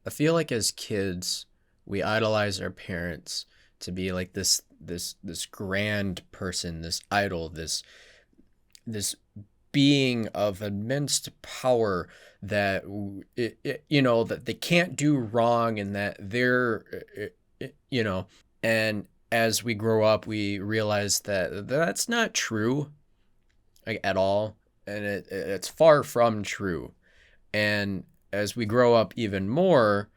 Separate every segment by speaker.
Speaker 1: I feel like as kids, we idolize our parents to be like this grand person, this idol, this being of immense power that that they can't do wrong and that they're you know and as we grow up we realize that that's not true, like, at all, and it's far from true. And as we grow up even more,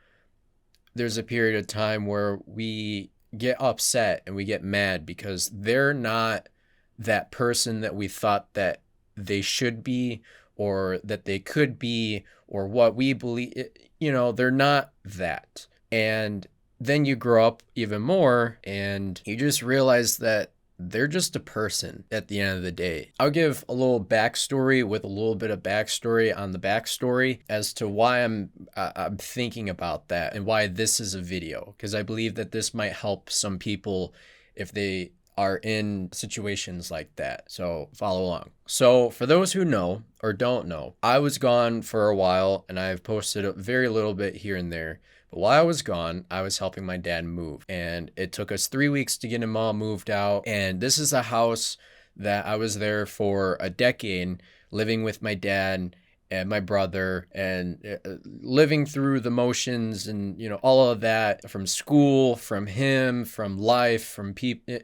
Speaker 1: there's a period of time where we get upset and we get mad because they're not that person that we thought that they should be or that they could be or what we believe. They're not that. And then you grow up even more and you just realize that they're just a person at the end of the day. I'll give a little backstory with a little bit of backstory on the backstory as to why I'm thinking about that and why this is a video, because I believe that this might help some people if they are in situations like that. So follow along. So for those who know or don't know, I was gone for a while and I've posted a very little bit here and there. But while I was gone, I was helping my dad move. And it took us 3 weeks to get him all moved out. And this is a house that I was there for a decade, living with my dad and my brother and living through the motions and, all of that from school, from him, from life, from people.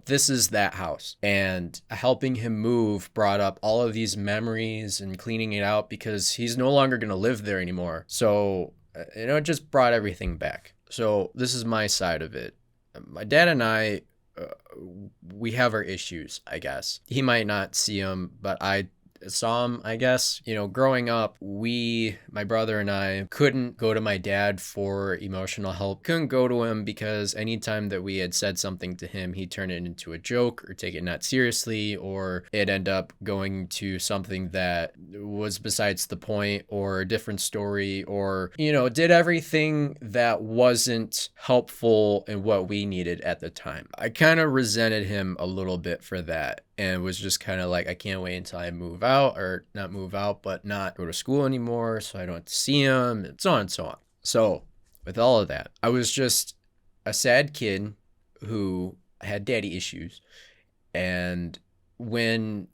Speaker 1: This is that house. And helping him move brought up all of these memories and cleaning it out because he's no longer going to live there anymore. So it just brought everything back. So this is my side of it. My dad and I, we have our issues, I guess. He might not see them, but I saw him, I guess. Growing up, my brother and I, couldn't go to my dad for emotional help. Couldn't go to him because anytime that we had said something to him, he'd turn it into a joke or take it not seriously, or it'd end up going to something that was besides the point or a different story, or, did everything that wasn't helpful in what we needed at the time. I kind of resented him a little bit for that. And was just kind of like, I can't wait until I move out, or not move out, but not go to school anymore so I don't have to see him, and so on and so on. So with all of that, I was just a sad kid who had daddy issues. And when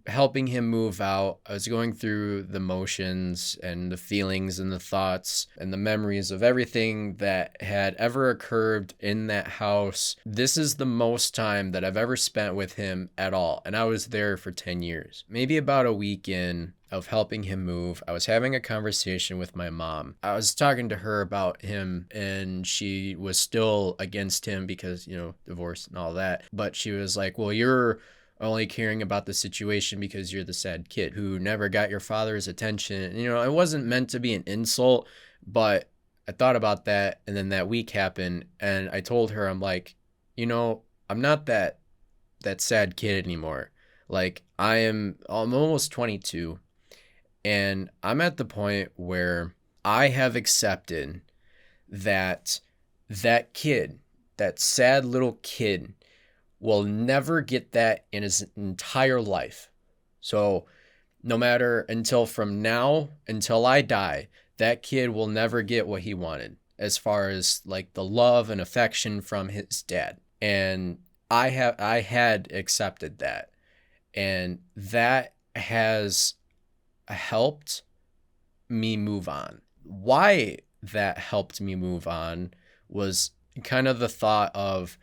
Speaker 1: helping him move out, I was going through the motions and the feelings and the thoughts and the memories of everything that had ever occurred in that house. This is the most time that I've ever spent with him at all. And I was there for 10 years. Maybe about a week in of helping him move, I was having a conversation with my mom. I was talking to her about him and she was still against him because, divorce and all that. But she was like, well, you're only caring about the situation because you're the sad kid who never got your father's attention. It wasn't meant to be an insult, but I thought about that. And then that week happened and I told her, I'm like, I'm not that sad kid anymore. Like I'm almost 22 and I'm at the point where I have accepted that kid, that sad little kid, will never get that in his entire life. So no matter from now until I die, that kid will never get what he wanted as far as like the love and affection from his dad. And I had accepted that. And that has helped me move on. Why that helped me move on was kind of the thought of,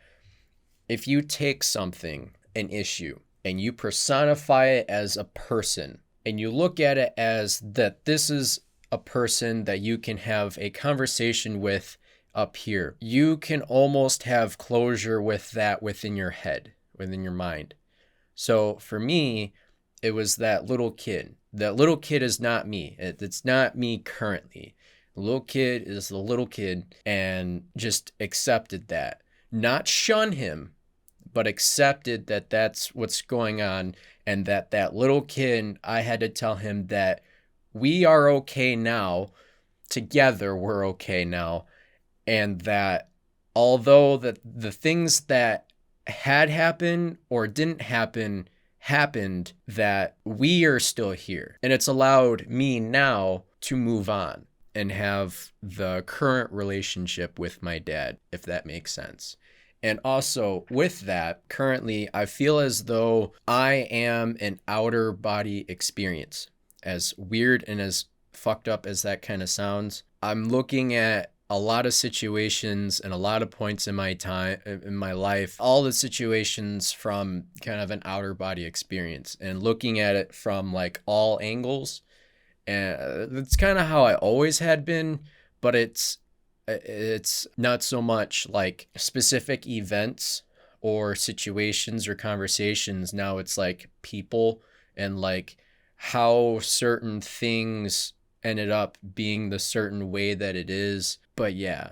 Speaker 1: if you take something, an issue, and you personify it as a person, and you look at it as that this is a person that you can have a conversation with up here, you can almost have closure with that within your head, within your mind. So for me, it was that little kid. That little kid is not me. It's not me currently. The little kid is the little kid, and just accepted that. Not shun him, but accepted that that's what's going on, and that little kid, I had to tell him that we are okay now. Together, we're okay now. And that although the things that had happened or didn't happen happened, that we are still here. And it's allowed me now to move on. and have the current relationship with my dad, if that makes sense. And also with that, currently, I feel as though I am an outer body experience. As weird and as fucked up as that kind of sounds, I'm looking at a lot of situations and a lot of points in my time, in my life, all the situations from kind of an outer body experience and looking at it from like all angles. And that's kind of how I always had been, but it's not so much like specific events or situations or conversations. Now it's like people and like how certain things ended up being the certain way that it is. But yeah,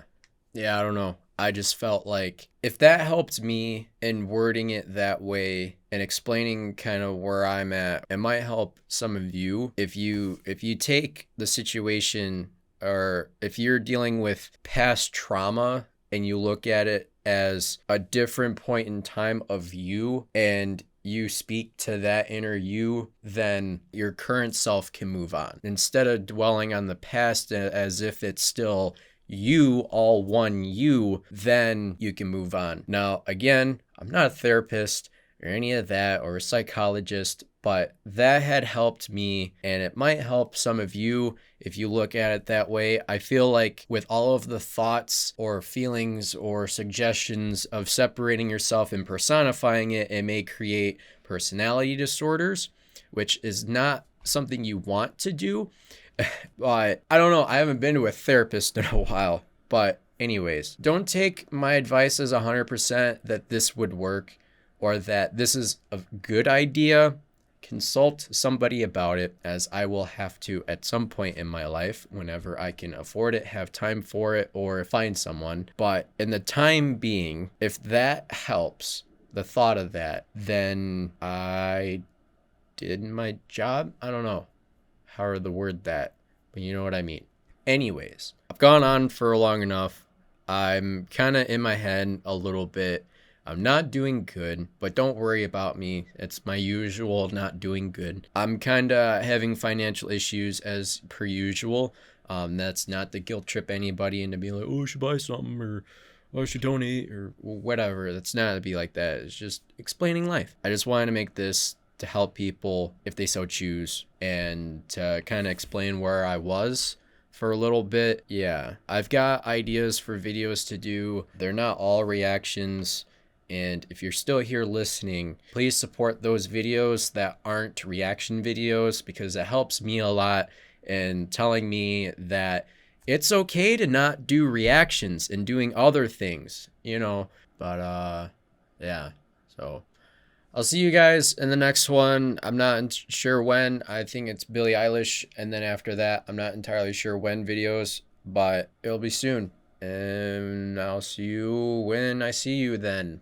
Speaker 1: I don't know. I just felt like if that helped me in wording it that way and explaining kind of where I'm at, it might help some of you. If you take the situation, or if you're dealing with past trauma and you look at it as a different point in time of you and you speak to that inner you, then your current self can move on. Instead of dwelling on the past as if it's still you, all one you, then you can move on. Now, again, I'm not a therapist or any of that or a psychologist, but that had helped me, and it might help some of you if you look at it that way. I feel like with all of the thoughts or feelings or suggestions of separating yourself and personifying it, it may create personality disorders, which is not something you want to do. But I don't know. I haven't been to a therapist in a while. But anyways, don't take my advice as 100% that this would work or that this is a good idea. Consult somebody about it, as I will have to at some point in my life, whenever I can afford it, have time for it, or find someone. But in the time being, if that helps, the thought of that, then I did my job. I don't know how to word that, but you know what I mean. Anyways, I've gone on for long enough. I'm kind of in my head a little bit. I'm not doing good, but don't worry about me. It's my usual not doing good. I'm kind of having financial issues as per usual. That's not to guilt trip anybody into being like, oh, I should buy something, or oh, I should donate, or whatever. That's not to be like that. It's just explaining life. I just wanted to make this to help people if they so choose, and to kind of explain where I was for a little bit. Yeah, I've got ideas for videos to do. They're not all reactions. And if you're still here listening, please support those videos that aren't reaction videos, because it helps me a lot in telling me that it's okay to not do reactions and doing other things, you know. But yeah, so I'll see you guys in the next one. I'm not sure when. I think it's Billie Eilish, and then after that, I'm not entirely sure when videos, but it'll be soon. And I'll see you when I see you then.